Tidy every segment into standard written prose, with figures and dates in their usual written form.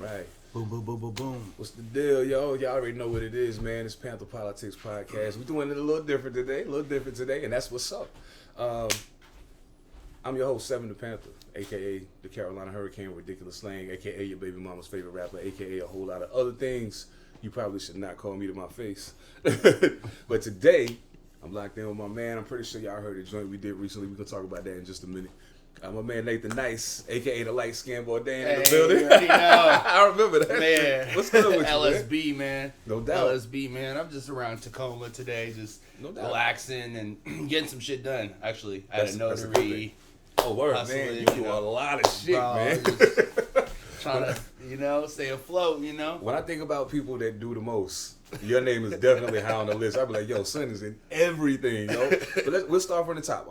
Right. Boom, boom, boom, boom, boom. What's the deal, yo? Y'all already know what it is, man. It's Panther Politics Podcast. We're doing it a little different today, and that's what's up. I'm your host, Seven the Panther, a.k.a. the Carolina Hurricane, Ridiculous Slang, a.k.a. your baby mama's favorite rapper, a.k.a. a whole lot of other things you probably should not call me to my face. But today, I'm locked in with my man. I'm pretty sure y'all heard the joint we did recently. We can talk about that in just a minute. My man Nathan Nice, a.k.a. the light skin boy Dan in the building. You already know. I remember that. Man. What's good with you, LSB, man. No doubt. LSB, man. I'm just around Tacoma today, just No doubt. relaxing and getting some shit done, actually. I That's had a a good notary. thing. Oh, word, Hustling, man. You you do know. a lot of shit, Bro, man. just trying to, stay afloat, When I think about people that do the most, your name is definitely high on the list. I'd be like, yo, son is in everything, yo. But we'll start from the top.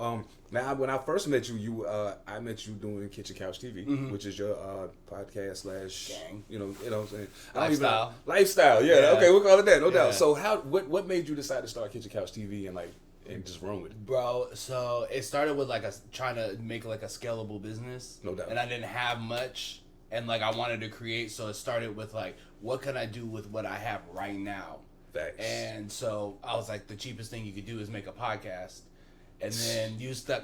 Now, when I first met you, I met you doing Kitchen Couch TV, which is your podcast slash Gang. You know what I'm saying? Lifestyle. Lifestyle, yeah. Yeah. Okay, we'll call it that, no doubt. Yeah. So, what made you decide to start Kitchen Couch TV and just run with it? Bro, so it started with trying to make a scalable business. No doubt. And I didn't have much, and I wanted to create, so it started with what can I do with what I have right now? Facts. And so I was like, the cheapest thing you could do is make a podcast, and then use the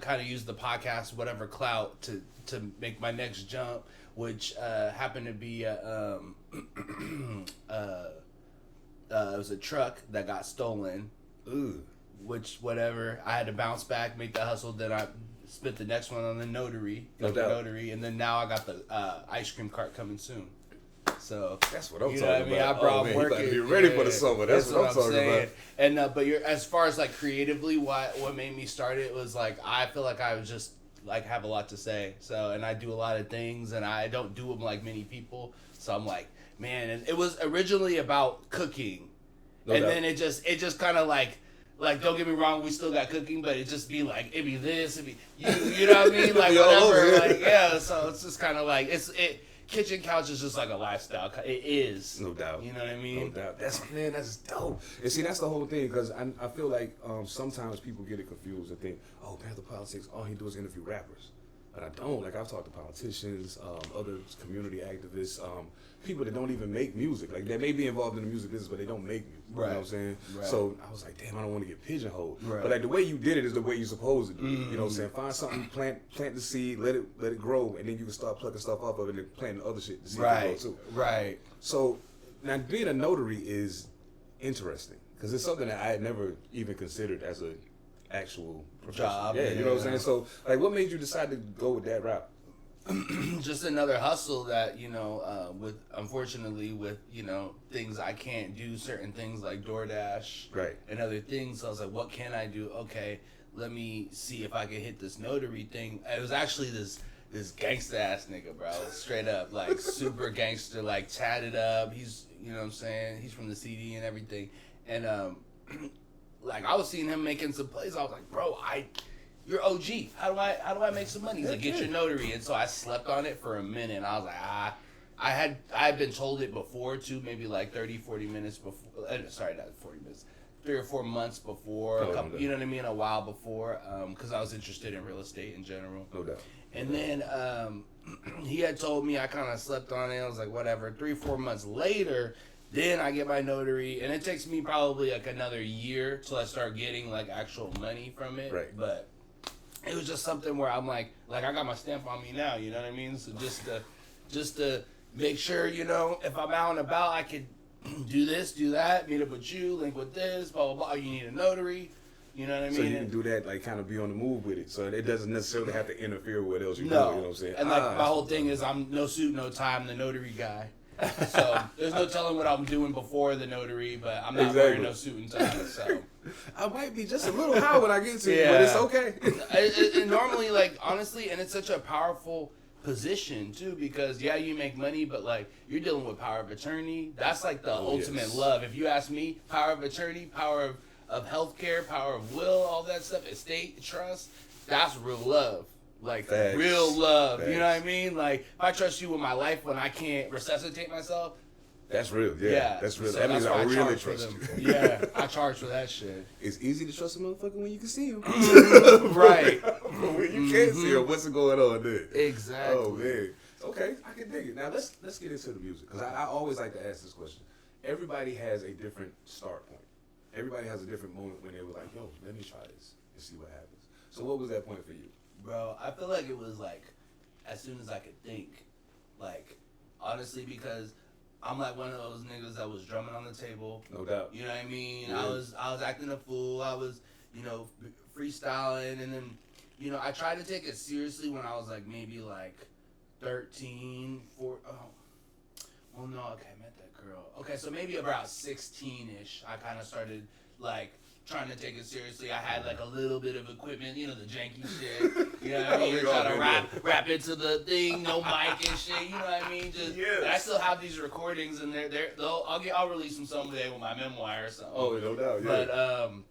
podcast, whatever clout, to make my next jump, which happened to be it was a truck that got stolen. Ooh. Which whatever, I had to bounce back, make the hustle. Then I spent the next one on the notary, No doubt. and then now I got the ice cream cart coming soon. So That's what I'm you talking know what I mean? about. I brought man, work. you better be ready for the summer. That's what I'm talking about. And but as far as creatively, what made me start it was I feel like I was just have a lot to say. So and I do a lot of things, and I don't do them like many people. So I'm like, man, and it was originally about cooking, No and doubt. then it just kind of like don't get me wrong, we still got cooking, but it just be it'd be this, it'd be you know what I mean, Be all whatever, over it. yeah. So it's just kind of Kitchen Couch is just a lifestyle. It is. No doubt. You know what I mean? No doubt. That's dope. And see, that's the whole thing, because I feel like sometimes people get it confused and think, oh, Panther Politics, all he do is interview rappers. But I don't. I've talked to politicians, other community activists, people that don't even make music. They may be involved in the music business, but they don't make music. You know what I'm saying? Right. So I was like, damn, I don't want to get pigeonholed. Right. But the way you did it is the way you're supposed to do it. You know what I'm saying? Find something, plant the seed, let it grow, and then you can start plucking stuff off of it and planting other shit to see it grow too. Right. So now being a notary is interesting, because it's something that I had never even considered as a actual profession. Job, Yeah, you know what I'm yeah. saying? So what made you decide to go with that route? Just another hustle that unfortunately with things I can't do, certain things like DoorDash, Right. and other things. So I was like, what can I do? Okay, let me see if I can hit this notary thing. It was actually this gangsta ass nigga, bro, straight up super gangster, tatted up. He's you know what I'm saying, he's from the CD and everything, and I was seeing him making some plays. I was like, bro, you're OG. How do I make some money? He's like, get your notary. And so I slept on it for a minute, and I was like, I had been told it before too, maybe 30, 40 minutes before. Sorry, not 40 minutes. 3 or 4 months before, Oh, a couple, no you know what I mean, a while before, because I was interested in real estate in general. No doubt. And then he had told me, I kind of slept on it. I was like, whatever. 3 or 4 months later, then I get my notary, and it takes me probably another year till I start getting actual money from it. Right. But it was just something where I'm like I got my stamp on me now. You know what I mean? So just to make sure, if I'm out and about, I could do this, do that, meet up with you, link with this, blah blah blah. You need a notary. You know what I mean? So you can do that, kind of be on the move with it. So it doesn't necessarily have to interfere with what else you do. No. You know what I'm saying? And my whole thing is I'm no suit, no tie. I'm the notary guy. So there's no telling what I'm doing before the notary, but I'm not wearing no suit and tie. So I might be just a little high when I get to you, but it's okay. and normally, honestly, and it's such a powerful position too, because you make money, but you're dealing with power of attorney. That's the ultimate love. If you ask me, power of attorney, power of healthcare, power of will, all that stuff, estate, trust, that's real love. Facts. Real love. Facts. You know what I mean? If I trust you with my life when I can't resuscitate myself, That's real. Yeah, that's real. So that means that's why I really charge for trust them. you. Yeah, I charge for that shit. It's easy to trust a motherfucker when you can see him. Right. But when you can't see him, what's going on there? Exactly. Oh, man. Okay, I can dig it. Now let's get into the music because I always like to ask this question. Everybody has a different start point. Everybody has a different moment when they were like, "Yo, let me try this and see what happens." So what was that point for you? Bro, I feel like it was like as soon as I could think, like honestly, because I'm like one of those niggas that was drumming on the table. No doubt. You know what I mean? Yeah. I was acting a fool. I was, freestyling, and then, I tried to take it seriously when I was like maybe like 13, 14. Oh, well, no, okay, I met that girl. Okay, so maybe about 16ish, I kind of started like trying to take it seriously. I had like a little bit of equipment, the janky shit. You know what I mean? Trying to rap into the thing, no mic and shit. You know what I mean? Yes. I still have these recordings, and I'll release them someday with my memoir or something. Oh, no doubt. Yeah. But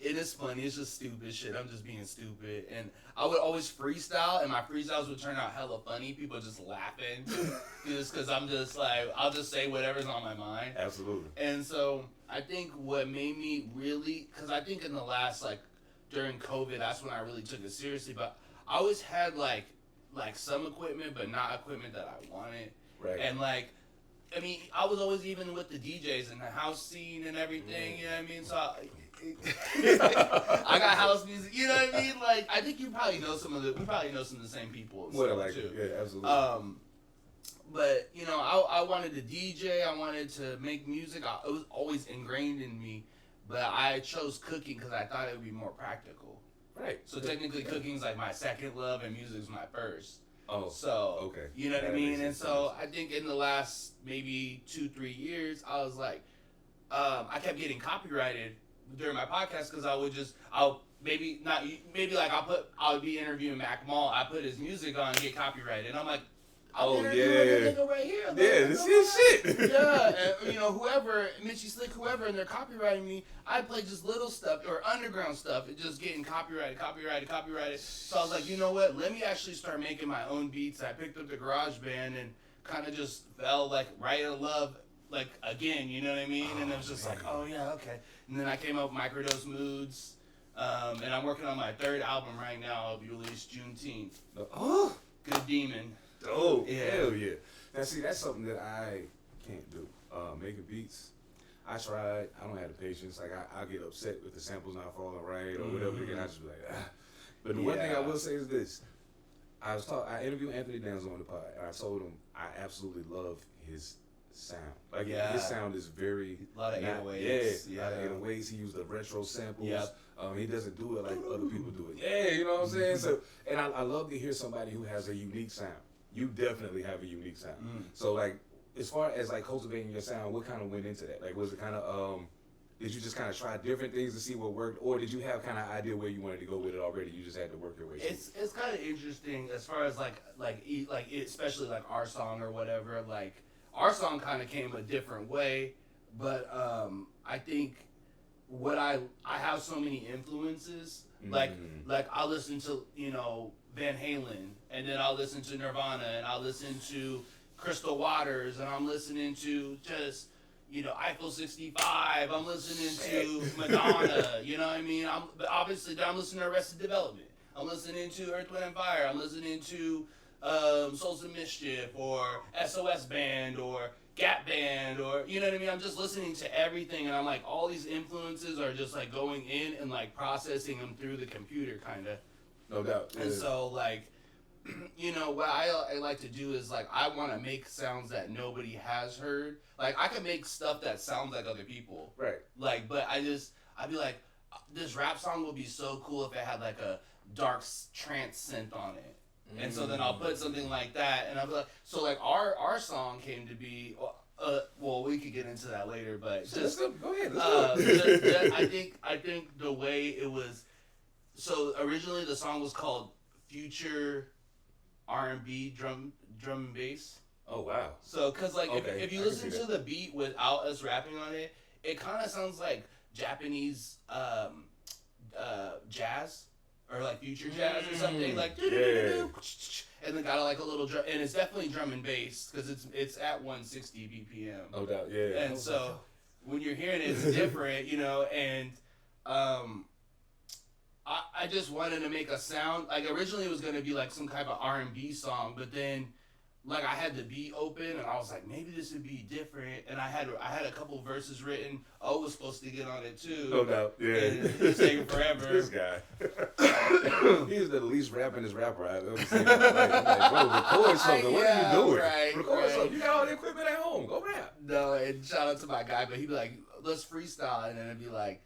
it is funny. It's just stupid shit. I'm just being stupid, and I would always freestyle, and my freestyles would turn out hella funny. People just laughing, just because I'm just like, I'll just say whatever's on my mind. Absolutely. And so I think what made me really, because I think in the last, like, during COVID, that's when I really took it seriously. But I always had like some equipment, but not equipment that I wanted. Right. And like, I mean, I was always even with the DJs and the house scene and everything. You know what I mean? So I got house music. You know what I mean? Like, I think we probably know some of the same people. What like too. Yeah, absolutely. But I wanted to DJ. I wanted to make music. It was always ingrained in me. But I chose cooking because I thought it would be more practical. Right. So technically, cooking's like my second love, and music's my first. Oh. So okay. You know what I mean? And so I think in the last maybe 2-3 years, I was like, I kept getting copyrighted during my podcast because I would I'll be interviewing Mac Mall. I put his music on and get copyrighted, and I'm like, oh yeah, nigga right here. Yeah, this is shit. Yeah, and whoever, Mitchy Slick, whoever, and they're copyrighting me. I play just little stuff or underground stuff, and just getting copyrighted. So I was like, you know what? Let me actually start making my own beats. I picked up the GarageBand and kind of just fell like right in love, like again. You know what I mean? And it was just like, oh yeah, okay. And then I came up with Microdose Moods, and I'm working on my third album right now. I'll be released Juneteenth. Oh, Good Demon. Oh, yeah. Hell yeah. Now, see, that's something that I can't do. Making beats. I tried. I don't have the patience. Like, I get upset if the sample's not falling right or whatever. And I just be like, ah. But the one thing I will say is this. I interviewed Anthony Danzo on the pod, and I told him I absolutely love his sound. Like, his sound is very... A lot of 808s. Yeah, a lot of 808s. He used the retro samples. Yep. He doesn't do it like other people do it. Yeah, you know what I'm saying? So, and I love to hear somebody who has a unique sound. You definitely have a unique sound. So, like, as far as, like, cultivating your sound, what kind of went into that? Like, was it kind of, did you just kind of try different things to see what worked? Or did you have kind of idea where you wanted to go with it already? You just had to work your way through it? It's kind of interesting as far as, especially, like, our song or whatever. Like, our song kind of came a different way. But I think I have so many influences. Like I listen to, Van Halen, and then I'll listen to Nirvana, and I'll listen to Crystal Waters, and I'm listening to just, Eiffel 65. I'm listening to Madonna. You know what I mean? But obviously, I'm listening to Arrested Development. I'm listening to Earth, Wind, and Fire. I'm listening to Souls of Mischief or SOS Band or Gap Band or, you know what I mean? I'm just listening to everything, and I'm like, all these influences are just like going in and like processing them through the computer, kind of. No doubt. And so, like, what I like to do is, like, I want to make sounds that nobody has heard. Like, I can make stuff that sounds like other people. Right. Like, but I'd be like, this rap song would be so cool if it had, like, a dark trance synth on it. And so then I'll put something like that, and I'll be like, so, like, our song came to be, well, we could get into that later, but just... Go ahead, let's do it. I think the way it was... So originally the song was called Future R&B Drum and Bass. Oh wow! So cause like if you listen to the beat without us rapping on it, it kind of sounds like Japanese jazz or like future jazz or something like and then got like a little drum, and it's definitely drum and bass because it's at 160 BPM. No doubt, yeah. And so when you're hearing it, it's different, and I just wanted to make a sound. Like, originally it was going to be like some type of R&B song, but then like I had the beat open and I was like, maybe this would be different. And I had a couple verses written. O was supposed to get on it too. No doubt. Yeah. And it's taking forever. This guy. He's the least rappingest rapper I've ever seen. I'm like, bro, record something. What are you doing? Record something. You got all the equipment at home. Go rap. No, and shout out to my guy, but he'd be like, let's freestyle. And then it'd be like,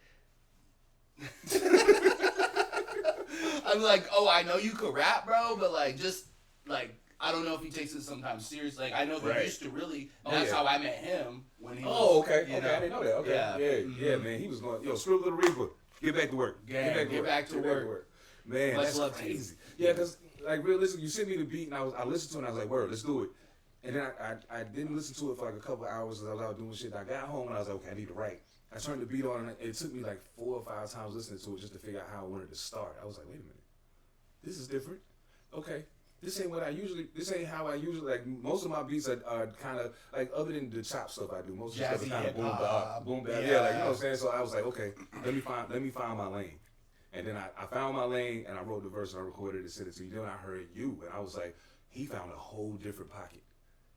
I'm like, oh, I know you could rap, bro, but like, just like, I don't know if he takes it sometimes serious. Like, I know he used to really. That's how I met him when he was. Oh, okay. You Okay, know, I didn't know that. Okay. Yeah, man. He was going, yo, Scribble the Reaper, get back to work. Get back to work. Man, Much that's love to crazy. Yeah, because, like, realistically, you sent me the beat, and I listened to it, and I was like, word, let's do it. And then I didn't listen to it for like a couple hours as I was out doing shit. I got home, and I was like, okay, I need to write. I turned the beat on, and it took me like 4 or 5 times listening to it just to figure out how I wanted to start. I was like, wait a minute. This is different. Okay. This ain't how I usually, like, most of my beats are kind of, like, other than the chop stuff I do, most of the stuff is kind of boom bap, like, you know what I'm saying? So I was like, okay, let me find my lane. And then I found my lane, and I wrote the verse, and I recorded it and sent it to you. Then I heard you, and I was like, he found a whole different pocket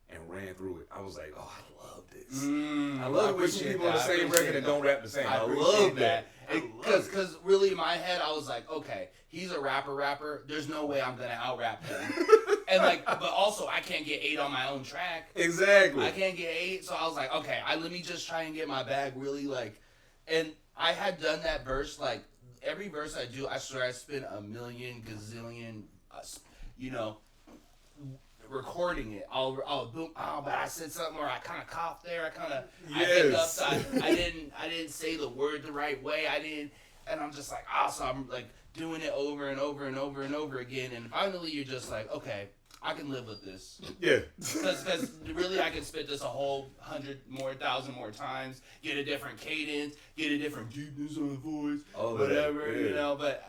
and ran through it. I was like, oh, I love this. I love it when people on the same record and don't rap the same. I love that. Because really in my head, I was like, okay, he's a rapper. There's no way I'm going to out-rap him. And like, but also I can't get 8 on my own track. Exactly. I can't get 8. So I was like, okay, let me just try and get my bag really like, and I had done that verse, like every verse I do, I swear I spent a million gazillion, recording it. I'll boom. Oh, but I said something or I kind of coughed there. I hiccuped. I didn't say the word the right way. And I'm just like, so I'm like doing it over and over and over and over again. And finally, you're just like, okay, I can live with this. Yeah. Because really, I can spit this a whole 1,000 more times. Get a different cadence. Get a different deepness on the voice. Whatever, you know. But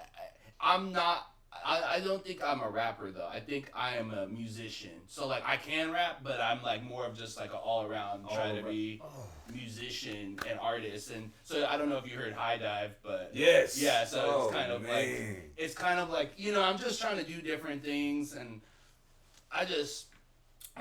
I'm not. I don't think I'm a rapper though. I think I am a musician. So like I can rap, but I'm like more of just like an all around trying to be musician and artist. And so I don't know if you heard High Dive, but yes, yeah. So it's kind of like I'm just trying to do different things, and I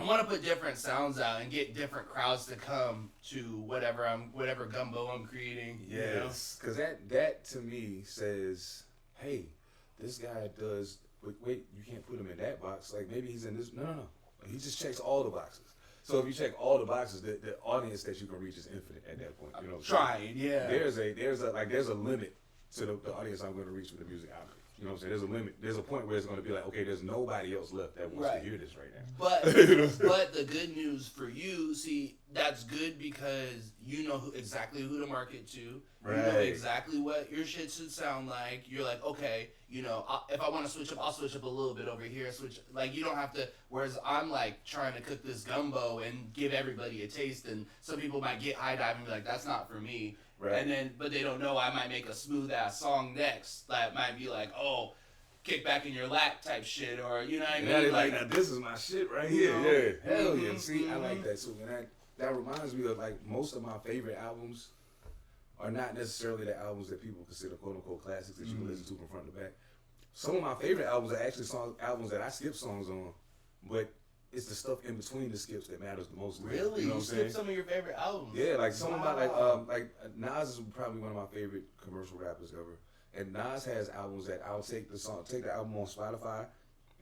want to put different sounds out and get different crowds to come to whatever gumbo I'm creating. Yes, because that to me says, hey. This guy does. Wait, you can't put him in that box. Like maybe he's in this. No. He just checks all the boxes. So if you check all the boxes, the audience that you can reach is infinite at that point. Trying, yeah. There's a limit to the audience I'm going to reach with the music out. You know what I'm saying? There's a limit. There's a point where it's going to be like, okay, there's nobody else left that wants to hear this right now. But the good news for you, see, that's good because you know exactly who to market to. Right. You know exactly what your shit should sound like. You're like, okay, if I want to switch up, I'll switch up a little bit over here. Like, you don't have to. Whereas I'm like trying to cook this gumbo and give everybody a taste, and some people might get High Dive and be like, that's not for me. Right. But they don't know I might make a smooth ass song next that might be like, oh, kick back in your lap type shit, or you know what I mean? Yeah, like now, this is my shit right here. Yeah, hell yeah. See, I like that too, and that reminds me of like most of my favorite albums are not necessarily the albums that people consider quote unquote classics that you can listen to from front to back. Some of my favorite albums are actually albums that I skip songs on, but it's the stuff in between the skips that matters the most. Really? You skip some of your favorite albums? Yeah, like some of my like Nas is probably one of my favorite commercial rappers ever. And Nas has albums that I'll take the album on Spotify,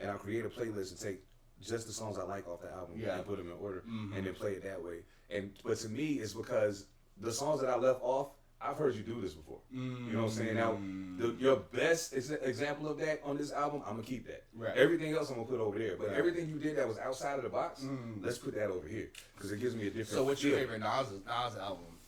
and I'll create a playlist and take just the songs I like off the album and put them in order, and then play it that way. But to me, it's because the songs that I left off, I've heard you do this before. You know what I'm saying? Now, your best example of that on this album, I'm gonna keep that. Right. Everything else I'm gonna put over there. But everything you did that was outside of the box, let's put that over here because it gives me a different. So, what's your favorite Nas album?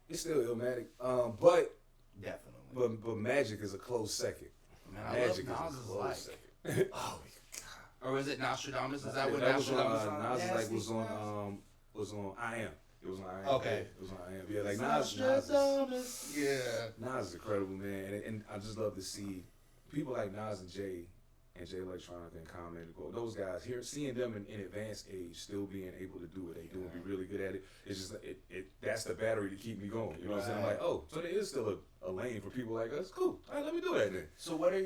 It's still Illmatic, but definitely. But Magic is a close second. Man, Magic is a close second. Oh my god! Or was it Nostradamus? Is that what Nostradamus was on I Am. It was on I Am. Okay. It was on I Am. Yeah, like Nas. Nas is incredible, man, and I just love to see people like Nas and Jay Electronica and Common. Those guys seeing them in advanced age, still being able to do what they do and be really good at it. It's just that's the battery to keep me going. You know what I'm saying? I'm like, oh, so there is still a lane for people like us. Cool. All right, let me do that then. So what are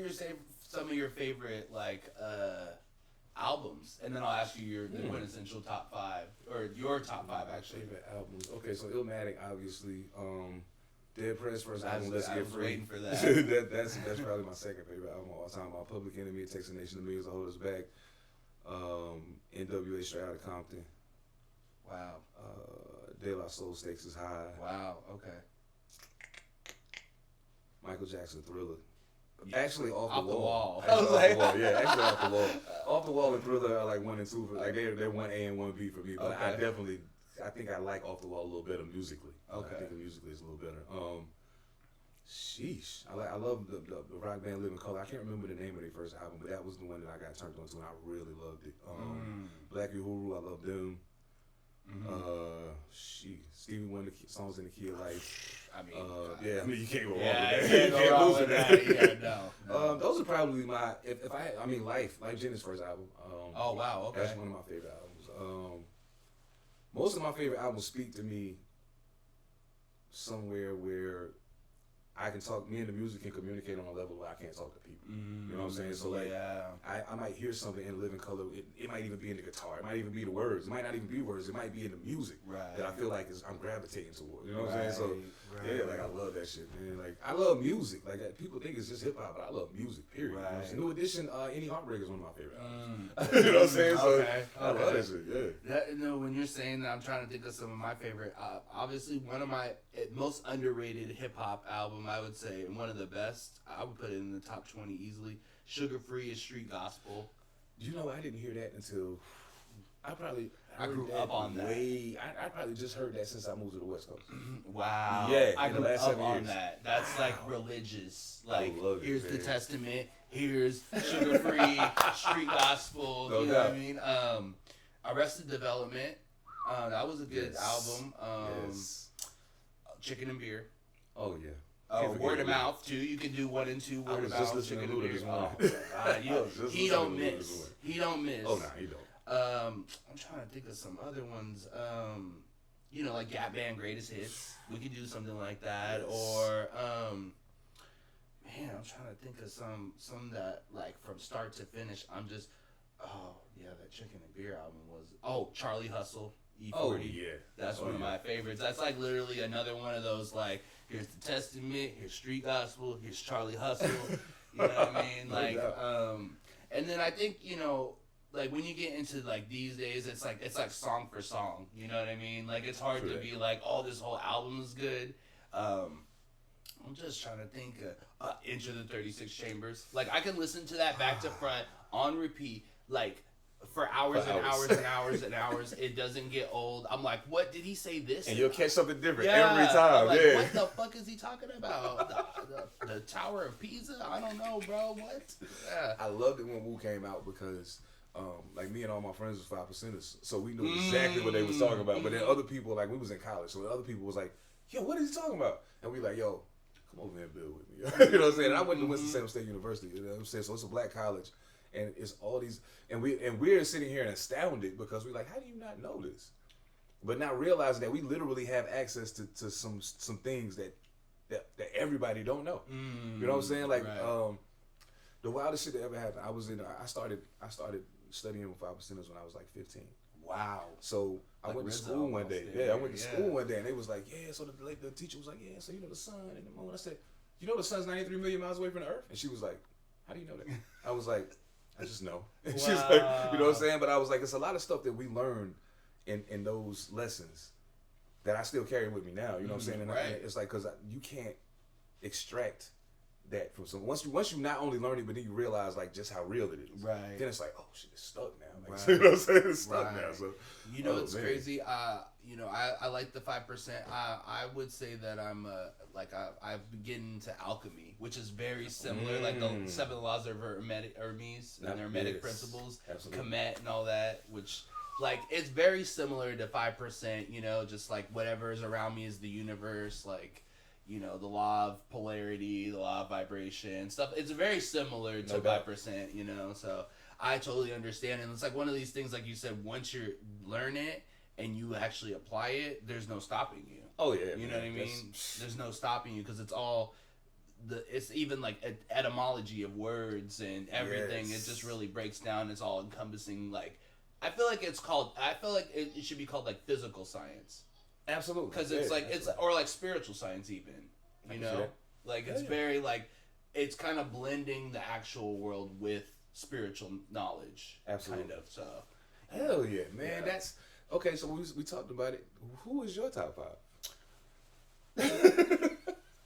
some of your favorite like albums, and then I'll ask you the quintessential top 5 or your top 5 actually. Favorite albums. Okay, so Illmatic, obviously. Dead Press first album. Let's I Get was Free. waiting for that. that's probably my second favorite album of all time. My Public Enemy, It Takes a Nation of Millions to Hold Us Back. NWA, Straight Outta Compton. Wow. De La Soul, Stakes is High. Wow. Okay. Michael Jackson, Thriller. Yeah. Actually, Off the Wall. I was like, Off the Wall. Yeah, actually Off the Wall. Off the Wall and Thriller are like 1 and 2 for like they're 1A and 1B for me. But Okay. I think I like Off the Wall a little better musically. Okay. I think musically is a little better. Sheesh. I love the rock band Living Color. I can't remember the name of their first album, but that was the one that I got turned on to and I really loved it. Black Uhuru, I love them. Stevie Wonder, Songs in the Key of Life. I mean, yeah, I mean you can't go wrong yeah, with that. you can't go wrong with that. Yeah, no. Those are probably my if I had, I mean Life Jenny's first album. Oh wow, okay. That's one of my favorite albums. Most of my favorite albums speak to me somewhere where I can talk. Me and the music can communicate on a level where I can't talk to people. You know what I'm saying? So like, I might hear something in Living Color. It might even be in the guitar. It might even be the words. It might not even be words. It might be in the music that I feel like I'm gravitating toward. You know what I'm saying? So yeah, like I love that shit, man. Like I love music. Like people think it's just hip hop, but I love music. Period. You know what I'm saying? New Edition, Any Heartbreak is one of my favorite albums. You know what I'm saying? So I love that shit. Yeah. When you're saying that, I'm trying to think of some of my favorite. Obviously, one of my most underrated hip hop album, I would say, and one of the best. I would put it in the top 20 easily. Sugar Free is Street Gospel. You know, I didn't hear that until I grew up on that. I probably just heard that since I moved to the West Coast. Wow. Yeah, I in the grew last up 7 on years. that. That's like religious. Like, love it, here's the man. Testament. Here's Sugar Free, Street Gospel. No you know doubt. what I mean? Arrested Development. That was a good album. Yes. Chicken and Beer. Oh yeah. Word of Mouth too. You can do 1 and 2 Word of Mouth. Chicken and Beer. This morning. He don't miss. He don't miss. Oh no, he don't. I'm trying to think of some other ones. You know, like Gap Band Greatest Hits. We could do something like that. Yes. Or man, I'm trying to think of some that like from start to finish. That Chicken and Beer album was Charlie Hustle. E40. Oh yeah. That's one of my favorites. That's like literally another one of those like, here's the Testament, here's Street Gospel, here's Charlie Hustle. You know what I mean? Like, and then I think, you know, like when you get into like these days, it's like song for song. You know what I mean? Like it's hard to be like, oh, this whole album is good. I'm just trying to think. Enter the 36 Chambers. Like I can listen to that back to front on repeat, like for hours and hours and hours and hours. It doesn't get old. I'm like, what did he say this? And you'll catch something different every time. I'm like, what the fuck is he talking about? The Tower of Pisa? I don't know, bro. What? Yeah. I loved it when Wu came out because like me and all my friends was 5%ers, so we knew exactly what they was talking about. But then other people, like we was in college, so other people was like, yo, what is he talking about? And we like, yo, come over here and build with me. You know what I'm saying? And I went to Winston-Salem State University. You know what I'm saying? So it's a black college. And it's all these, and we're sitting here and astounded because we're like, how do you not know this? But now realizing that we literally have access to some things that everybody don't know. You know what I'm saying? Like the wildest shit that ever happened. I started studying with 5%ers when I was like 15. Wow. So I went to school one day. There. Yeah, I went to school one day, and they was like, yeah. So the teacher was like, yeah. So you know the sun and the moon. I said, you know the sun's 93 million miles away from the Earth, and she was like, how do you know that? I was like, I just know. And she's like, you know what I'm saying? But I was like, it's a lot of stuff that we learned in those lessons that I still carry with me now. You know what I'm saying? And it's like, because you can't extract that from someone. Once you not only learn it, but then you realize like just how real it is. Right. Then it's like, oh shit, it's stuck now. Like, you know what I'm saying? It's stuck now. So you know, it's crazy. You know, I like the 5%. I would say that I'm I've begun into alchemy, which is very similar, like the 7 laws of Hermes and their Hermetic principles, Kemet and all that, which like it's very similar to 5%. You know, just like whatever is around me is the universe, like. You know, the law of polarity, the law of vibration, stuff. It's very similar to 5%, you know, so I totally understand. And it's like one of these things, like you said, once you learn it and you actually apply it, there's no stopping you. Oh, yeah. You know what I mean? There's no stopping you because it's all it's even like etymology of words and everything. Yes. It just really breaks down. It's all encompassing. Like I feel like it should be called like physical science. Absolutely. Because it's like it's or like spiritual science even. You know, like it's very like it's kind of blending the actual world with spiritual knowledge. Absolutely. Kind of. So. Hell yeah, man. Yeah. That's okay. So we talked about it. Who is your top 5?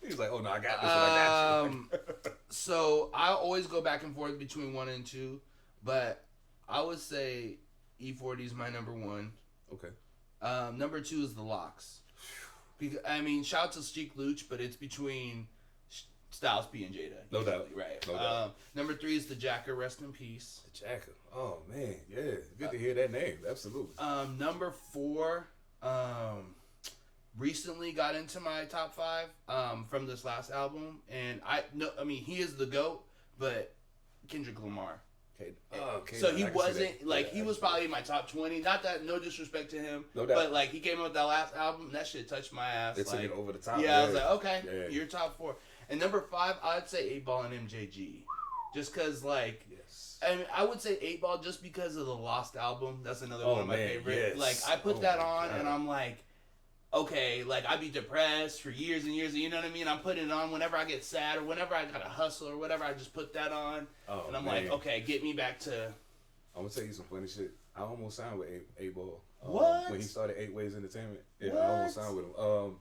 He's like, oh no, I got this one. I got you. So I always go back and forth between 1 and 2, but I would say E40 is my number 1. Okay. Number 2 is the Locks. Because, I mean, shout out to Sheik Luch, but it's between Styles P and Jada. No doubt. Right. No doubt. Number 3 is the Jacker. Rest in peace. The Jacker. Oh man, yeah. Good to hear that name. Absolutely. Number 4. Recently got into my top 5 from this last album, and I mean he is the GOAT, but Kendrick Lamar. Okay. So he wasn't like he was probably in my top 20. Not that no disrespect to him, No doubt. but like he came out with that last album, and that shit touched my ass. It took like, it over the top. yeah, I was like, okay, Yeah. you're top 4. And number 5, I'd say 8 Ball and MJG, just cause like. Yes. I mean, I would say 8 Ball just because of the Lost album. That's another Oh, one of my man, favorite. yes. Like I put Oh, that my on, God. and I'm like. Okay, like I'd be depressed for years and years, you know what I mean? I'm putting it on whenever I get sad or whenever I gotta hustle or whatever. I just put that on, and I'm like, okay, get me back to. I'm gonna tell you some funny shit. I almost signed with Eight Ball. What? When he started 8 Ways Entertainment. Yeah, What? I almost signed with him.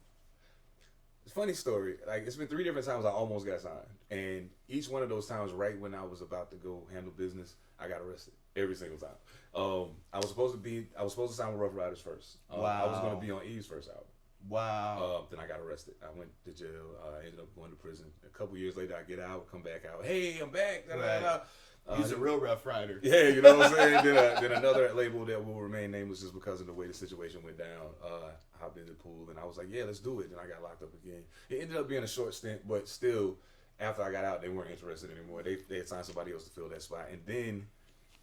It's a funny story. Like it's been 3 different times I almost got signed, and each one of those times, right when I was about to go handle business, I got arrested every single time. I was supposed to sign with Rough Riders first. I was gonna be on Eve's first album. Wow. Then I got arrested. I went to jail. I ended up going to prison. A couple years later, I get out, come back out. Hey, I'm back. Da, da, da, da. He's a real Rough Rider. Yeah, you know what I'm saying? Then another label that will remain nameless just because of the way the situation went down. Hopped in the pool, and I was like, yeah, let's do it. Then I got locked up again. It ended up being a short stint, but still, after I got out, they weren't interested anymore. They had signed somebody else to fill that spot. And then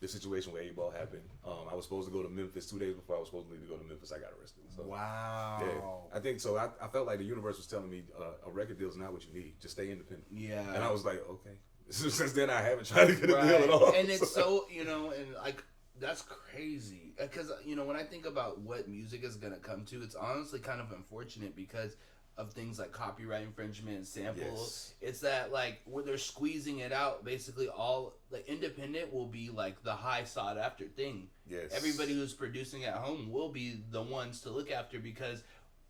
the situation with 8 Ball happened. I was supposed to go to Memphis 2 days before I was supposed to leave to go to Memphis. I got arrested. So, Wow. yeah, I think so. I felt like the universe was telling me a record deal is not what you need. Just stay independent. Yeah. And I was like, okay. Since then, I haven't tried to get a deal at all. And it's so, and like, that's crazy. Because, when I think about what music is going to come to, it's honestly kind of unfortunate because of things like copyright infringement and samples. Yes. It's that, like, when they're squeezing it out, basically all, like, independent will be, like, the high sought after thing. Yes. Everybody who's producing at home will be the ones to look after because,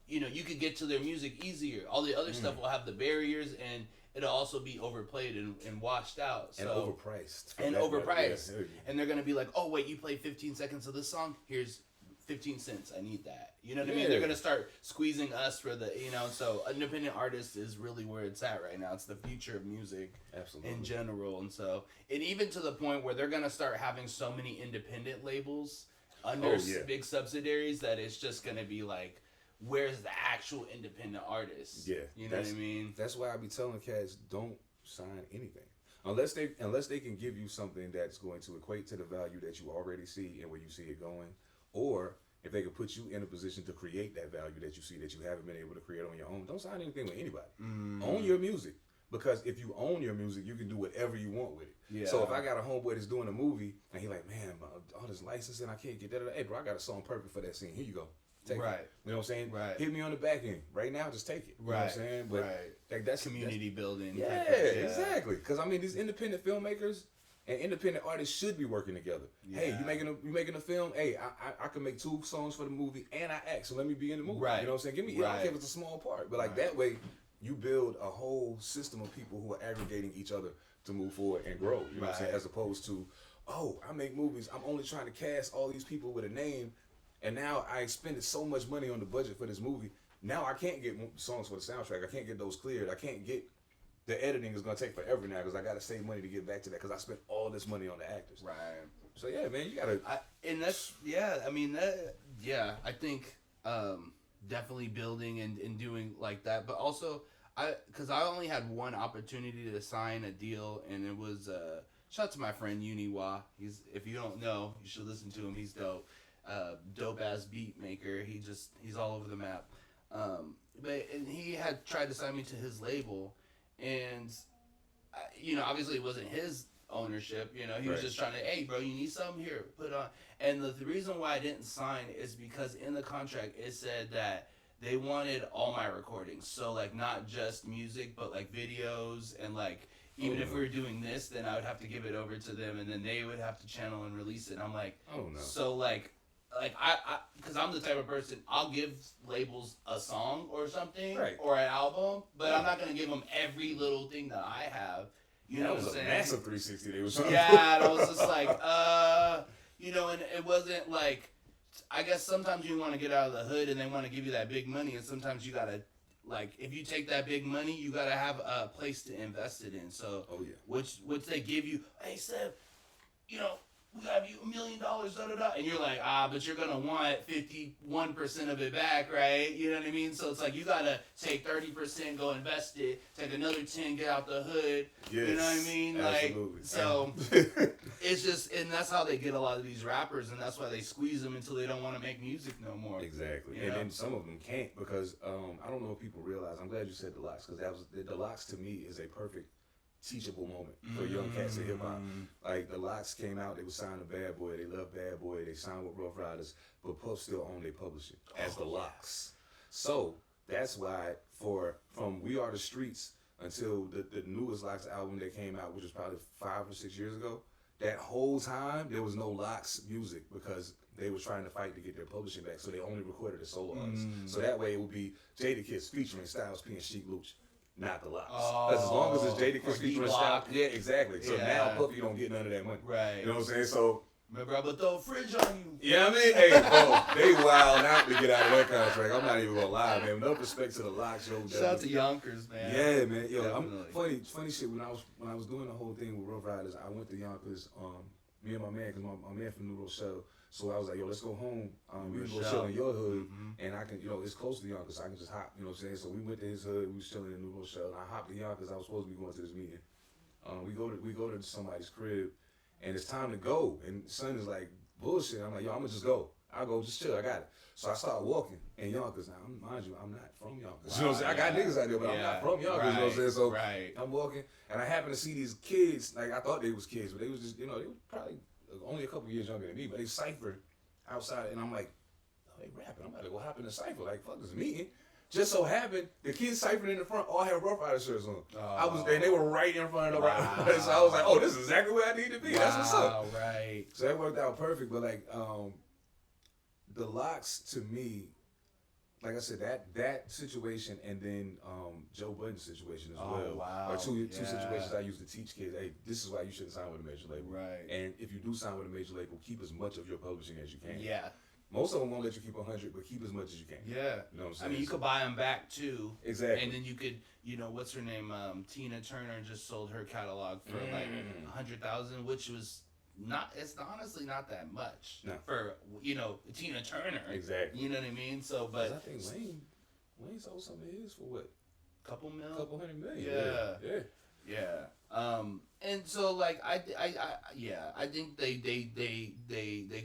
you could get to their music easier. All the other stuff will have the barriers and it'll also be overplayed and washed out. So, and overpriced. And overpriced. Yeah. And they're going to be like, oh, wait, you played 15 seconds of this song? Here's 15 cents. I need that. You know what I mean? They're going to start squeezing us for the, so independent artist is really where it's at right now. It's the future of music. Absolutely. In general. And so, and even to the point where they're going to start having so many independent labels under big subsidiaries that it's just going to be like, where's the actual independent artist? Yeah. You know what I mean? That's why I be telling cats, don't sign anything. Unless they can give you something that's going to equate to the value that you already see and where you see it going, or if they can put you in a position to create that value that you see that you haven't been able to create on your own, don't sign anything with anybody. Own your music. Because if you own your music, you can do whatever you want with it. Yeah. So if I got a homeboy that's doing a movie and he like, man, all this licensing, I can't get that. Hey, bro, I got a song perfect for that scene. Here you go. Take it. You know what I'm saying? Right. Hit me on the back end. Right now, just take it. You know what I'm saying? But like, that's community building. Yeah, exactly. Because I mean, these independent filmmakers and independent artists should be working together. Yeah. Hey, you making a film? Hey, I can make 2 songs for the movie and I act, so let me be in the movie. Right. You know what I'm saying? Give me, I don't care if it's a small part, but like that way, you build a whole system of people who are aggregating each other to move forward and grow. You know what I'm saying? As opposed to, oh, I make movies. I'm only trying to cast all these people with a name. And now I expended so much money on the budget for this movie. Now I can't get songs for the soundtrack. I can't get those cleared. I can't get the editing is gonna take forever now because I gotta save money to get back to that because I spent all this money on the actors. Right. So yeah, man, you gotta. I think definitely building and doing like that, but also because I only had one opportunity to sign a deal, and it was shout out to my friend Uniwa. If you don't know, you should listen to him. He's dope. Dope ass beat maker. He's all over the map. But he had tried to sign me to his label, and obviously it wasn't his ownership. He was Right. just trying to, hey, bro, you need something here, put on. And the reason why I didn't sign is because in the contract it said that they wanted all my recordings. So like not just music, but like videos and like even if we were doing this, then I would have to give it over to them, and then they would have to channel and release it. And I'm like, Oh no. so like I because I'm the type of person, I'll give labels a song or something, Right. or an album, but I'm not gonna give them every little thing that I have. You know That was what I'm a saying? massive 360 they was trying to Yeah, and I was just like, and it wasn't like, I guess sometimes you want to get out of the hood and they want to give you that big money, and sometimes you gotta, like, if you take that big money, you gotta have a place to invest it in. So, Oh, yeah. which they give you, hey, Seb, we have you $1 million, da da da, and you're like, but you're gonna want 51% of it back, right? You know what I mean? So it's like you gotta take 30%, go invest it, take another 10, get out the hood. Yes, You know what I mean? absolutely. Like, so it's just, and that's how they get a lot of these rappers, and that's why they squeeze them until they don't want to make music no more. Exactly. You And know? then some of them can't because I don't know if people realize. I'm glad you said Deluxe because the Deluxe to me is a perfect teachable moment for young cats in hip hop. Like the Locks came out, they was signed to Bad Boy, they love Bad Boy, they signed with Rough Riders, but Puff still owned their publishing as the Locks. So that's why from We Are the Streets until the newest Locks album that came out, which was probably 5 or 6 years ago, that whole time there was no Locks music because they were trying to fight to get their publishing back, so they only recorded as solo artists. So that way it would be Jadakiss featuring Styles P and Sheek Louch. Not the Locks. Because as long as it's Jadakiss featuring Styles, yeah, exactly. So now Puffy don't get none of that money. Right. You know what I'm saying? So remember, I'm gonna throw a fridge on you. yeah, I mean, hey, bro, they wild out to get out of that contract. I'm not even gonna lie, man. No respect to the Locks, yo. Shout out to Yonkers, man. Yeah, man. Yo, Definitely. funny shit. When I was doing the whole thing with Rough Riders, I went to Yonkers. Me and my man, cause my man from New Rochelle. So I was like, yo, let's go home. We can go chill in your hood, and I can, it's close to Yonkers, so I can just hop. You know what I'm saying? So we went to his hood. We was chilling in New Rochelle, and I hopped to Yonkers. I was supposed to be going to this meeting. We go to somebody's crib, and it's time to go. And son is like, bullshit. I'm like, yo, I'm gonna just go. I'll go, just chill. I got it. So I start walking in Yonkers. Now, mind you, I'm not from Yonkers. You know what I'm saying? I got niggas out there, but I'm not from Yonkers. You know what I'm saying? So I'm walking, and I happen to see these kids. Like I thought they was kids, but they was just, they were probably only a couple years younger than me, but they cipher outside, and I'm like, oh, they rapping. I'm about to go hop in the cipher. Like, fuck this meeting. Just so happened, the kids ciphering in the front all had Rough Rider shirts on. And they were right in front of the Riders. So I was like, oh, this is exactly where I need to be. That's what's up. Right. So that worked out perfect. But like, the Locks to me, like I said, that situation, and then Joe Budden's situation as well. Wow. Are two situations I used to teach kids. Hey, this is why you shouldn't sign with a major label. Right. And if you do sign with a major label, keep as much of your publishing as you can. Yeah. Most of them won't let you keep 100, but keep as much as you can. Yeah. You know what I'm saying? I mean, you could buy them back too. Exactly. And then you could, what's her name? Tina Turner just sold her catalog for like 100,000, which was not. It's honestly not that much for Tina Turner. Exactly. You know what I mean? So, but I think Wayne sold some of his for what? Couple mil. Couple $100 million. Yeah. Yeah. And so like I think they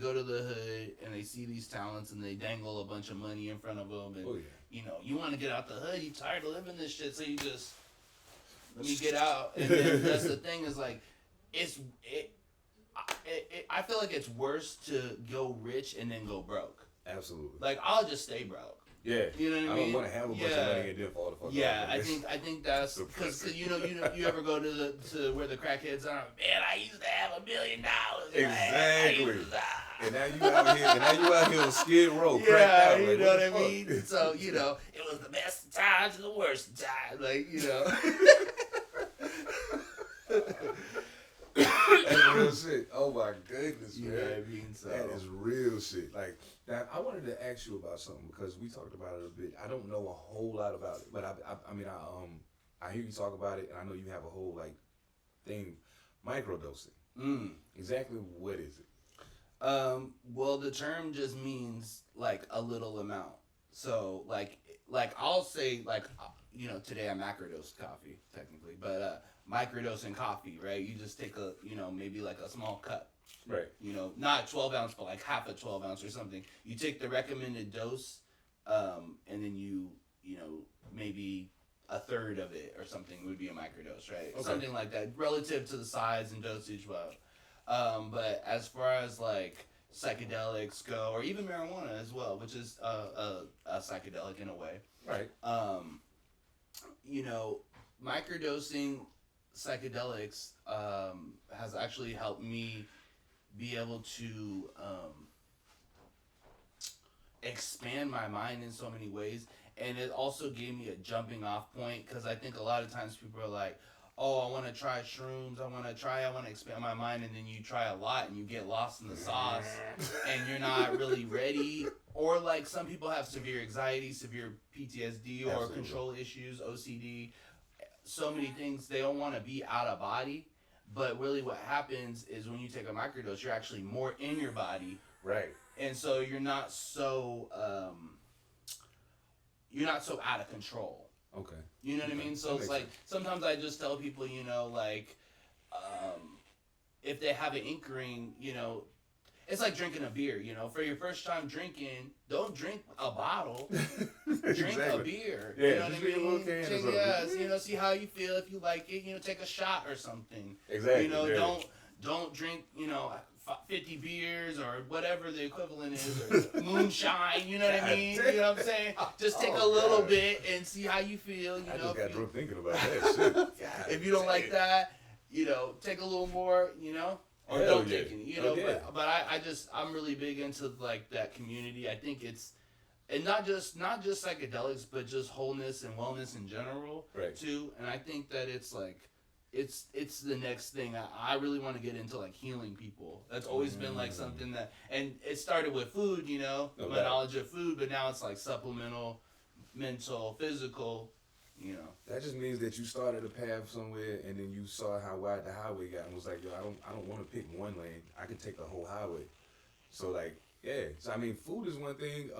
go to the hood and they see these talents and they dangle a bunch of money in front of them, and you want to get out the hood, you tired of living this shit, so you just let me get out. And then that's the thing is like I feel like it's worse to go rich and then go broke. Absolutely. Like I'll just stay broke. Yeah, you know what I mean. I don't want to have a bunch of money and then fall the fuck off. Yeah, I think that's because you ever go to where the crackheads are. Man, I used to have $1 million. Exactly. And now you out here on Skid Row, cracked out. You know what I mean. So it was the best of times and the worst of times, like That's real shit. Oh my goodness, man. You know what I mean? So that is real shit. Like that. I wanted to ask you about something because we talked about it a bit. I don't know a whole lot about it, but I hear you talk about it, and I know you have a whole like thing, microdosing. Exactly what is it? Well, the term just means like a little amount. So like I'll say like today I macrodosed coffee technically, but microdosing coffee, right? You just take a maybe like a small cup, right? Not 12 ounce, but like half a 12 ounce or something. You take the recommended dose, and then you maybe a third of it or something would be a microdose, right? Okay. Something like that, relative to the size and dosage. But as far as like psychedelics go, or even marijuana as well, which is a psychedelic in a way, Right. you know, microdosing psychedelics has actually helped me be able to expand my mind in so many ways, and it also gave me a jumping off point, because I think a lot of times people are like, oh, I want to try shrooms, I want to expand my mind, and then you try a lot and you get lost in the sauce and you're not really ready, or like some people have severe anxiety, severe PTSD, or Absolutely. control issues, OCD, so many things. They don't want to be out of body, but really what happens is when you take a microdose, you're actually more in your body, Right. and so you're not so out of control. Okay. You know what I mean? So it's like, sometimes I just tell people, you know, like, if they have an inkling, you know, it's like drinking a beer, you know. For your first time drinking, don't drink a bottle. Drink a beer. Yeah, you know what I drink a little mean? can or Drink, something. yes, you know, see how you feel. If you like it, you know, take a shot or something. Exactly. You know, yeah. don't drink, you know, 50 beers or whatever the equivalent is, or moonshine, you know what I mean? You know what I'm saying? Just take a little bit and see how you feel, you I know. just got drunk thinking about that shit. God If you don't like dang. that, you know, take a little more, you know, or Hell don't yeah. take any, you know. Oh, yeah. But I'm really big into like that community. I think it's, and not just psychedelics, but just wholeness and wellness in general, Right. too. And I think that it's like, it's the next thing. I really want to get into like healing people. That's always been like something that, and it started with food, you know, No my doubt. knowledge of food, but now it's like supplemental, mental, physical, you know. That just means that you started a path somewhere, and then you saw how wide the highway got, and was like, yo, I don't want to pick one lane. I can take the whole highway. So like, yeah. So I mean, food is one thing.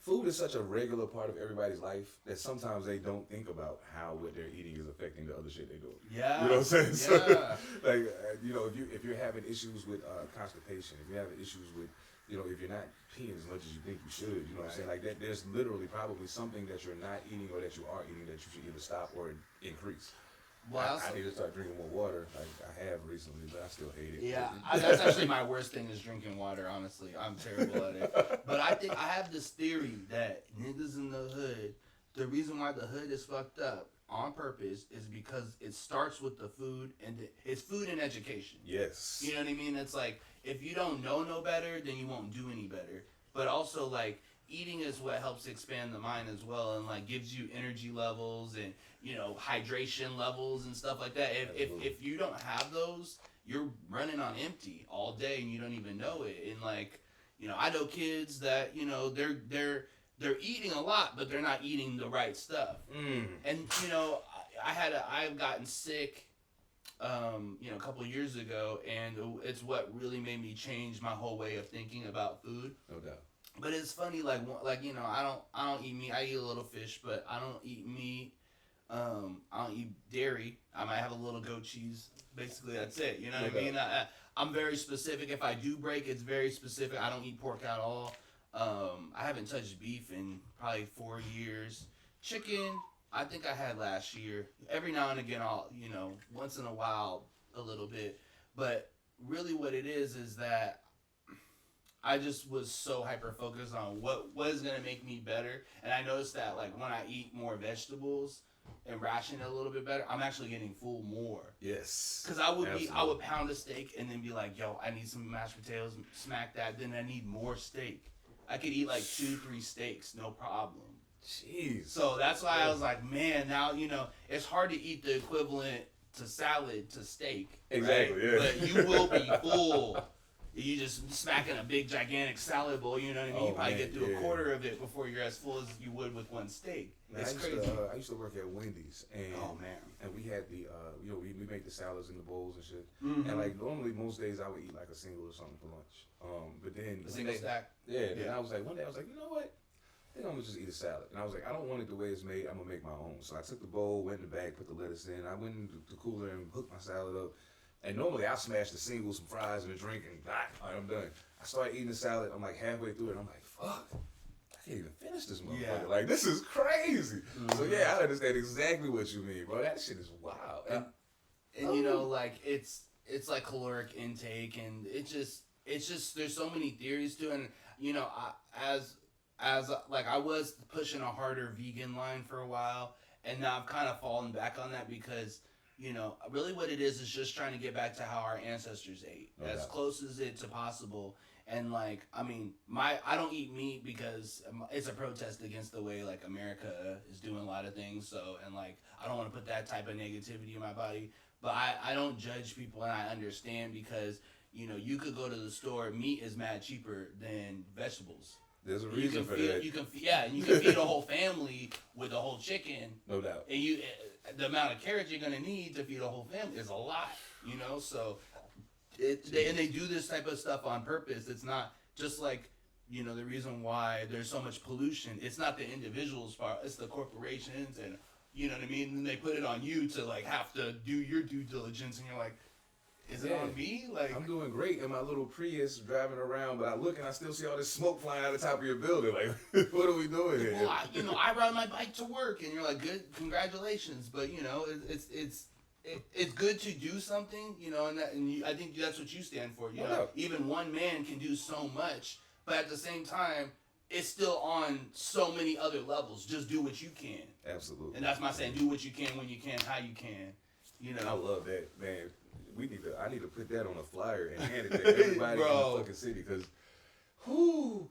Food is such a regular part of everybody's life that sometimes they don't think about how what they're eating is affecting the other shit they're doing. Yeah. You know what I'm saying? Yeah. So, like, you know, if you're having issues with constipation, if you're having issues with, you know, if you're not peeing as much as you think you should, you know what I'm saying? Like that, there's literally probably something that you're not eating or that you are eating that you should either stop or increase. Well, I need to start drinking more water. Like I have recently, but I still hate it. yeah, that's actually my worst thing is drinking water, honestly. I'm terrible at it. But I think I have this theory that niggas in the hood, the reason why the hood is fucked up on purpose is because it starts with the food, and it's food and education. Yes. You know what I mean? It's like, if you don't know no better, then you won't do any better. But also, like, eating is what helps expand the mind as well, and like gives you energy levels and, you know, hydration levels and stuff like that. If you don't have those, you're running on empty all day and you don't even know it. And like, you know, I know kids that, you know, they're eating a lot, but they're not eating the right stuff. And you know, I've gotten sick, you know, a couple of years ago, and it's what really made me change my whole way of thinking about food. No doubt. But it's funny, like you know, I don't eat meat. I eat a little fish, but I don't eat meat. I don't eat dairy. I might have a little goat cheese. Basically, that's it. You know what I mean? I'm very specific. If I do break, it's very specific. I don't eat pork at all. I haven't touched beef in probably 4 years. Chicken, I think I had last year. Every now and again, I'll, you know, once in a while, a little bit. But really what it is that I just was so hyper focused on what was gonna make me better, and I noticed that like when I eat more vegetables and ration it a little bit better, I'm actually getting full more. Yes. Cause I would pound a steak and then be like, yo, I need some mashed potatoes, smack that. Then I need more steak. I could eat like 2-3 steaks, no problem. Jeez. So that's why I was like, man, now you know it's hard to eat the equivalent to salad to steak. Exactly. Right? Yeah. But you will be full. You just smacking a big gigantic salad bowl, you know what I mean? You probably get through a quarter of it before you're as full as you would with one steak. Man, It's crazy. I used to work at Wendy's, and and we had the you know, we make the salads in the bowls and shit. And like normally most days I would eat like a single or something for lunch. But then A single stack. Yeah. Then I was like, one day I was like, you know what? I think I'm gonna just eat a salad. And I was like, I don't want it the way it's made. I'm gonna make my own. So I took the bowl, went in the bag, put the lettuce in. I went into the cooler and hooked my salad up. And normally I smash the single, some fries and a drink, and all right, I'm done. I started eating the salad. I'm like halfway through it. I'm like, fuck, I can't even finish this motherfucker. Yeah. Like, this is crazy. So yeah, I understand exactly what you mean, bro. That shit is wild. And you know, like it's like caloric intake, and it's just there's so many theories to it. And you know, as like I was pushing a harder vegan line for a while, and now I've kind of fallen back on that because you know, really what it is just trying to get back to how our ancestors ate, as close as it's possible. And like, I mean, I don't eat meat because it's a protest against the way like America is doing a lot of things. So, and like, I don't want to put that type of negativity in my body. But I don't judge people, and I understand because you know you could go to the store, meat is mad cheaper than vegetables. There's a reason for that. You can feed a whole family with a whole chicken. No doubt. And the amount of carrots you're gonna need to feed a whole family is a lot. You know, so they do this type of stuff on purpose. It's not just like you know the reason why there's so much pollution. It's not the individuals' part. It's the corporations and. You know what I mean? And they put it on you to like have to do your due diligence, and you're like, is it on me? Like I'm doing great in my little Prius driving around, but I look and I still see all this smoke flying out of the top of your building. Like, what are we doing here? Well, I ride my bike to work, and you're like, good, congratulations. But you know, it's good to do something, you know, and I think that's what you stand for. You know, even one man can do so much, but at the same time. It's still on so many other levels. Just do what you can. Absolutely. And that's my saying. Do what you can, when you can, how you can. You know. I love that, man. I need to put that on a flyer and hand it to everybody in the fucking city because, bro,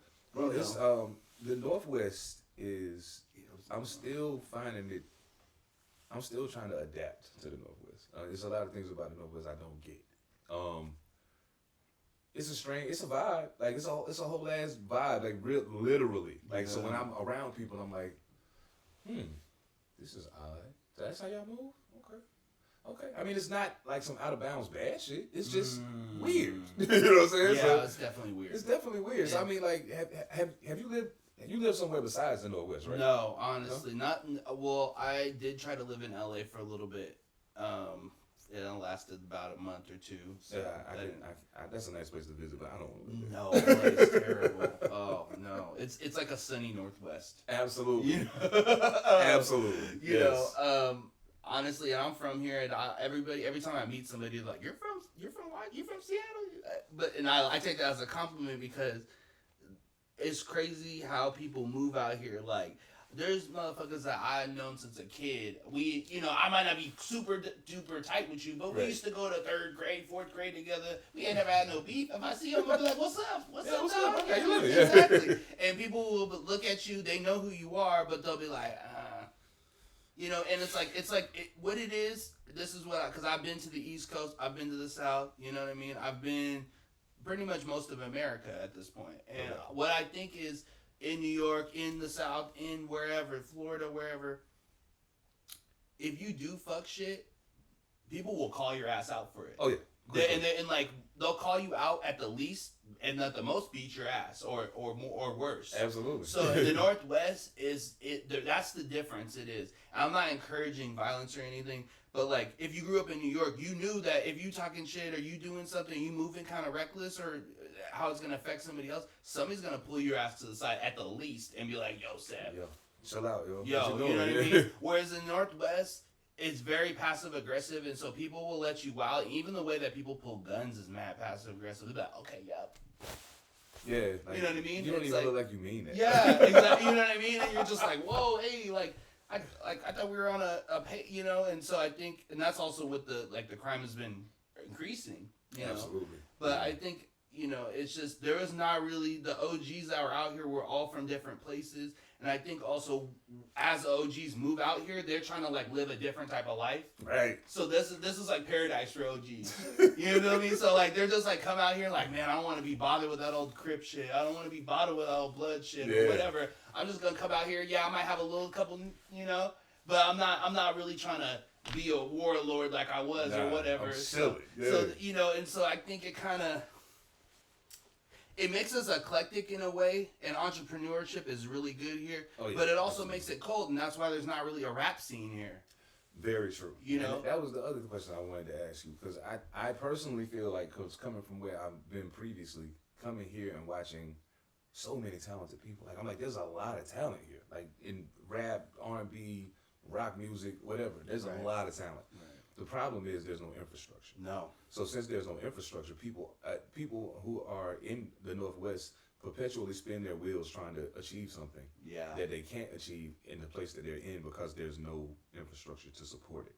it's the Northwest is. I'm still finding it. I'm still trying to adapt to the Northwest. There's a lot of things about the Northwest I don't get. It's a vibe. Like it's a whole ass vibe. Like literally. Like so when I'm around people, I'm like, this is odd. That's how y'all move? Okay. I mean, it's not like some out of bounds bad shit. It's just weird. You know what I'm saying? Yeah, so, it's definitely weird. It's definitely weird. Yeah. So I mean, like, have you lived somewhere besides the Northwest, right? No, honestly, not. Well, I did try to live in LA for a little bit. It lasted about a month or two. So yeah, that's a nice place to visit, but I don't want to live there. No, it's terrible. Oh no, it's like a sunny Northwest. Absolutely, you know? Absolutely. You know, honestly, I'm from here, and every time I meet somebody, like you're from Seattle, and I take that as a compliment because it's crazy how people move out here, like. There's motherfuckers that I've known since a kid. I might not be super duper tight with you, but we used to go to 3rd grade, 4th grade together. We ain't never had no beef. If I see them, I'll be like, "What's up? What's up?" Okay, you living? Exactly. And people will look at you. They know who you are, but they'll be like, you know. And it's like what it is. This is what because I've been to the East Coast. I've been to the South. You know what I mean? I've been pretty much most of America at this point. And what I think is. In New York, in the South, in wherever, Florida, wherever, if you do fuck shit, people will call your ass out for it. Oh, yeah. And like, they'll call you out at the least, and at the most beat your ass, or more, or worse. Absolutely. So in the Northwest, that's the difference it is. I'm not encouraging violence or anything, but like, if you grew up in New York, you knew that if you talking shit or you doing something, you moving kind of reckless or how it's going to affect somebody else, somebody's going to pull your ass to the side at the least and be like, yo, Seb. Yo, chill out, yo. You know what I mean? Whereas in the Northwest, it's very passive aggressive, and so people will let you wild. Even the way that people pull guns is mad passive aggressive. They're like, okay, yep. Yeah, like, you know what I mean. You don't even look like you mean that. Yeah, exactly. You know what I mean. And you're just like, whoa, hey, like I thought we were on a pay, you know. And so I think, and that's also with the crime has been increasing. You know? Absolutely. But I think it's just there is not really the OGs that were out here were all from different places. And I think also, as OGs move out here, they're trying to like live a different type of life. Right. So this is like paradise for OGs. You know what I mean? So like they're just like come out here like, man, I don't want to be bothered with that old Crip shit. I don't want to be bothered with that old blood shit or whatever. I'm just gonna come out here. Yeah, I might have a little couple, but I'm not really trying to be a warlord like I was or whatever. I'm silly. So and so I think it kind of. It makes us eclectic in a way, and entrepreneurship is really good here. Oh, yeah, but it also makes it cold, and that's why there's not really a rap scene here. Very true. You know? And that was the other question I wanted to ask you, because I personally feel like, because coming from where I've been previously, coming here and watching so many talented people. Like I'm like, there's a lot of talent here. Like in rap, R&B, rock music, whatever. There's a lot of talent. Right. The problem is there's no infrastructure. No. So since there's no infrastructure, people who are in the Northwest perpetually spin their wheels trying to achieve something that they can't achieve in the place that they're in because there's no infrastructure to support it.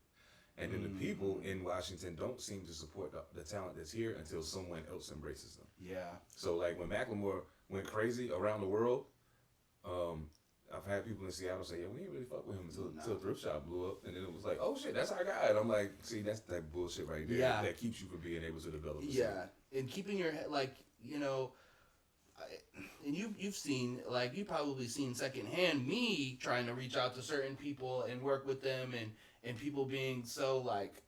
And then the people in Washington don't seem to support the talent that's here until someone else embraces them. Yeah. So like when Macklemore went crazy around the world, I've had people in Seattle say, yeah, we ain't really fuck with him until Thrift Shop blew up. And then it was like, oh shit, that's our guy. And I'm like, see, that's that bullshit right there that keeps you from being able to develop. Yeah. And keeping your head, like, you know, and you've seen, like, you've probably seen secondhand me trying to reach out to certain people and work with them and people being so like,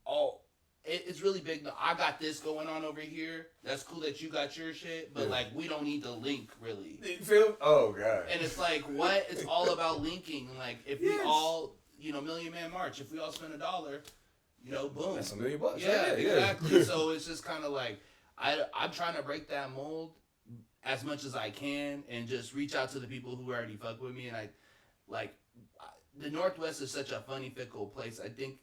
oh, it's really big. I got this going on over here. That's cool that you got your shit, but like we don't need to link really. You feel? Oh god. And it's like what? It's all about linking. Like if we all, you know, Million Man March. If we all spend $1, you know, boom. That's $1 million. Yeah, exactly. So it's just kind of like I'm trying to break that mold as much as I can and just reach out to the people who already fuck with me. And the Northwest is such a funny, fickle place. I think,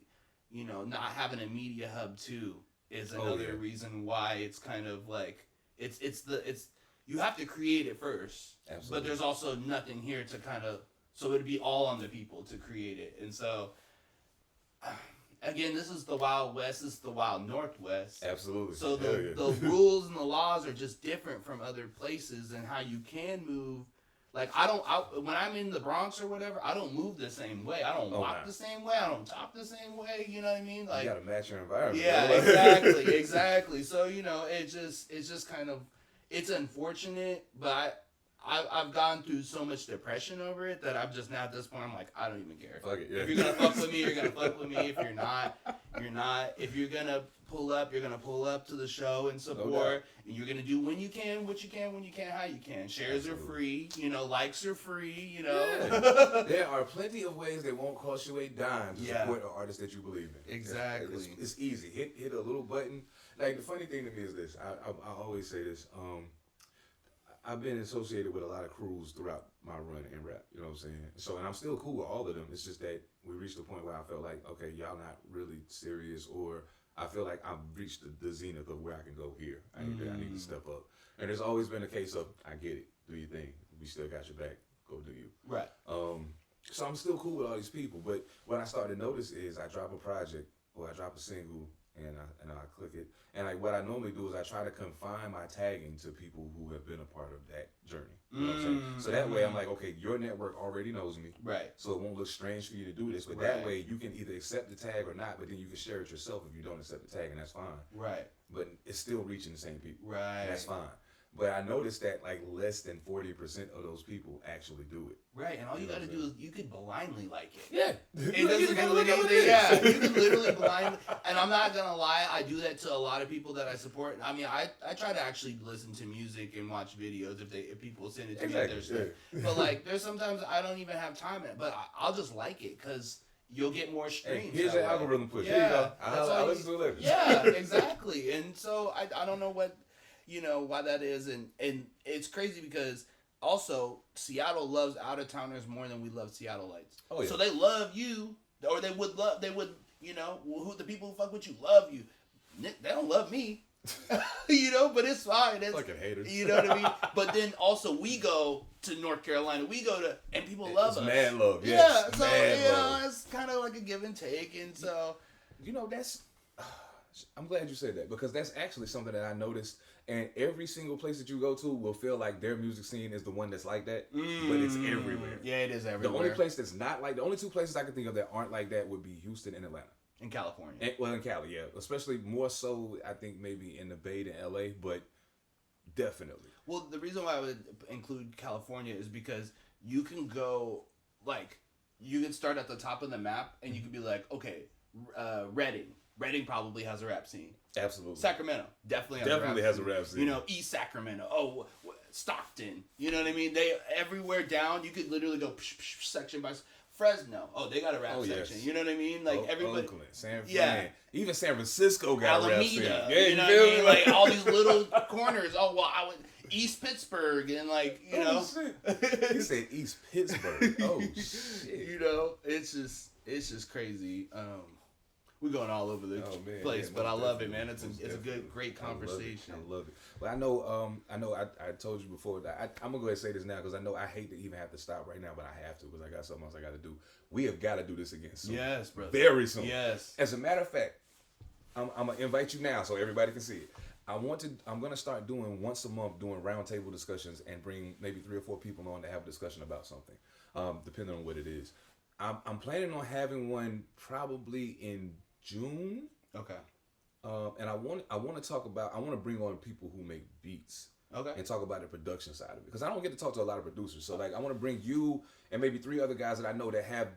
you know, not having a media hub too is another reason why it's kind of like it's you have to create it first. Absolutely. But there's also nothing here to kind of, so it'd be all on the people to create it. And so again, this is the Wild West, this is the Wild Northwest. Absolutely. So the rules and the laws are just different from other places and how you can move. Like, when I'm in the Bronx or whatever, I don't move the same way. I don't walk the same way. I don't talk the same way. You know what I mean? Like, you gotta match your environment. Yeah, exactly. So, you know, it's just kind of, it's unfortunate, but I've gone through so much depression over it that I'm just now at this point, I'm like, I don't even care. Fuck it, yeah. If you're gonna fuck with me, you're gonna fuck with me. If you're not, you're not. If you're gonna pull up, you're gonna pull up to the show and support. And you're gonna do when you can, what you can, when you can, how you can. Shares are free, you know, likes are free, you know. Yeah. There are plenty of ways that won't cost you a dime to support an artist that you believe in. Exactly. It's easy. Hit a little button. Like the funny thing to me is this. I always say this. I've been associated with a lot of crews throughout my run in rap, you know what I'm saying? So, and I'm still cool with all of them. It's just that we reached a point where I felt like, okay, y'all not really serious, or I feel like I've reached the zenith of where I can go here. I need to step up. And there's always been a case of, I get it, do your thing. We still got your back, go do you. Right. So I'm still cool with all these people, but what I started to notice is I drop a project or I drop a single and I click it. And like what I normally do is I try to confine my tagging to people who have been a part of that journey. You know what I'm saying? So that way I'm like, okay, your network already knows me. Right. So it won't look strange for you to do this. But that way you can either accept the tag or not, but then you can share it yourself if you don't accept the tag, and that's fine. Right. But it's still reaching the same people. Right. And that's fine. But I noticed that like less than 40% of those people actually do it. Right, and all you gotta do is you could blindly like it. Yeah. It doesn't do anything. Yeah, you can literally blindly. And I'm not gonna lie, I do that to a lot of people that I support. I mean, I try to actually listen to music and watch videos if people send it to me. Their stuff. But like, there's sometimes I don't even have time in it, but I'll just like it because you'll get more streams. Hey, here's your algorithm push. Yeah, here you go. I'll listen to it later. Yeah, exactly. And so I don't know what. You know why that is, and it's crazy because also Seattle loves out of towners more than we love Seattleites. Oh yeah. So they love you, or they would you know, who the people who fuck with you love you. They don't love me, you know, but it's fine. It's fucking haters. You know what I mean? But then also we go to North Carolina, and people love us. Mad love, yes. Yeah. So you know, it's kind of like a give and take, and so you know that's. I'm glad you said that because that's actually something that I noticed. And every single place that you go to will feel like their music scene is the one that's like that, but it's everywhere. Yeah, it is everywhere. The only place that's not like, the only two places I can think of that aren't like that would be Houston and Atlanta. In California. In Cali, yeah. Especially more so, I think maybe in the Bay than LA, but definitely. Well, the reason why I would include California is because you can go, like, you can start at the top of the map and you can be like, okay, Redding. Redding probably has a rap scene. Absolutely. Sacramento definitely has a rap scene. You know, East Sacramento. Oh, Stockton. You know what I mean? They everywhere down. You could literally go section by Fresno. Oh, they got a rap section. Yes. You know what I mean? Like everybody. Oakland, San Fran. Even San Francisco got Alameda, a rap scene. Yeah, you know what I mean? Like all these little corners. Oh well, East Pittsburgh and like you Oh, know. shit. He said East Pittsburgh. Oh shit. You know, it's just crazy. We're going all over the place, but I love it, man. It's a good, great conversation. I love it. But I know I told you before that I'm gonna go ahead and say this now because I know I hate to even have to stop right now, but I have to because I got something else I got to do. We have got to do this again soon. Yes, brother. Very soon. Yes. As a matter of fact, I'm gonna invite you now so everybody can see it. I'm gonna start doing once a month doing roundtable discussions and bring maybe 3 or 4 people on to have a discussion about something, depending on what it is. I'm planning on having one probably in June. Okay. And I want to bring on people who make beats. Okay. And talk about the production side of it because I don't get to talk to a lot of producers. So like I want to bring you and maybe 3 other guys that I know that have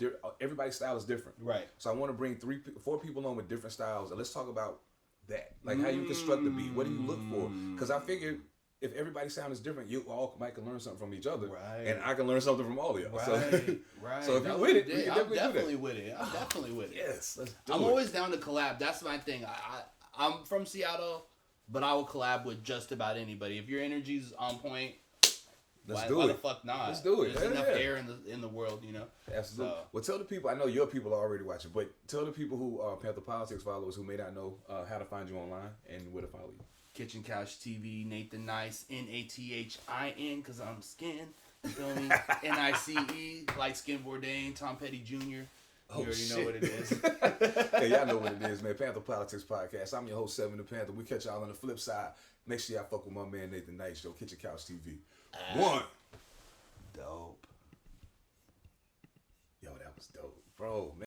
everybody's style is different. Right. So I want to bring 4 people on with different styles and let's talk about that. Like how you construct the beat. What do you look for? Because I figured if everybody's sound is different, you all might can learn something from each other. Right. And I can learn something from all of y'all. Right. So, right. So if you're with it, we can I'm definitely do that. with it. I'm definitely with it. Yes, let's do I'm it. always down to collab. That's my thing. I'm from Seattle, but I will collab with just about anybody. If your energy's on point, why the fuck not? Let's do it. There's enough air in the world, you know. Absolutely. So. Well, tell the people. I know your people are already watching, but tell the people who are Panther Politics followers who may not know how to find you online and where to follow you. Kitchen Couch TV, Nathan Nice, Nathin, because I'm skin. You feel me? NICE, Light Skin Bourdain, Tom Petty Jr. You already know what it is. Hey, y'all know what it is, man. Panther Politics Podcast. I'm your host, Seven the Panther. We catch y'all on the flip side. Make sure y'all fuck with my man Nathan Nice, yo. Kitchen Couch TV. One. Dope. Yo, that was dope. Bro, man.